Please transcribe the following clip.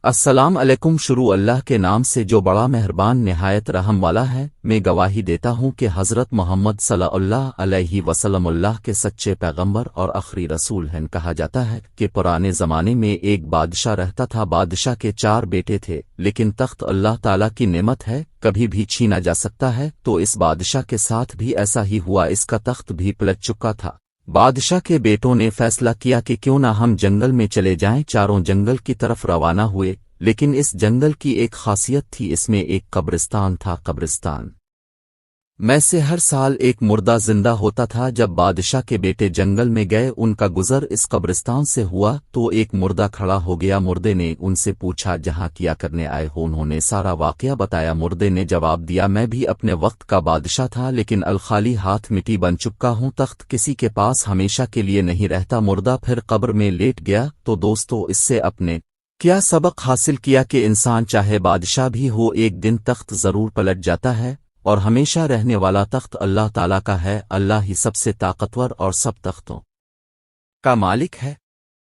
السلام علیکم۔ شروع اللہ کے نام سے جو بڑا مہربان نہایت رحم والا ہے۔ میں گواہی دیتا ہوں کہ حضرت محمد صلی اللہ علیہ وسلم اللہ کے سچے پیغمبر اور آخری رسول ہیں۔ کہا جاتا ہے کہ پرانے زمانے میں ایک بادشاہ رہتا تھا۔ بادشاہ کے 4 بیٹے تھے، لیکن تخت اللہ تعالیٰ کی نعمت ہے، کبھی بھی چھینا جا سکتا ہے۔ تو اس بادشاہ کے ساتھ بھی ایسا ہی ہوا، اس کا تخت بھی پلٹ چکا تھا۔ بادشاہ کے بیٹوں نے فیصلہ کیا کہ کیوں نہ ہم جنگل میں چلے جائیں۔ چاروں جنگل کی طرف روانہ ہوئے، لیکن اس جنگل کی ایک خاصیت تھی، اس میں ایک قبرستان تھا۔ قبرستان میں سے ہر سال ایک مردہ زندہ ہوتا تھا۔ جب بادشاہ کے بیٹے جنگل میں گئے، ان کا گزر اس قبرستان سے ہوا تو ایک مردہ کھڑا ہو گیا۔ مردے نے ان سے پوچھا جہاں کیا کرنے آئے ہو؟ انہوں نے سارا واقعہ بتایا۔ مردے نے جواب دیا، میں بھی اپنے وقت کا بادشاہ تھا، لیکن الخالی ہاتھ مٹی بن چکا ہوں۔ تخت کسی کے پاس ہمیشہ کے لیے نہیں رہتا۔ مردہ پھر قبر میں لیٹ گیا۔ تو دوستو، اس سے اپنے کیا سبق حاصل کیا کہ انسان چاہے بادشاہ بھی ہو، ایک دن تخت ضرور پلٹ جاتا ہے، اور ہمیشہ رہنے والا تخت اللہ تعالیٰ کا ہے۔ اللہ ہی سب سے طاقتور اور سب تختوں کا مالک ہے۔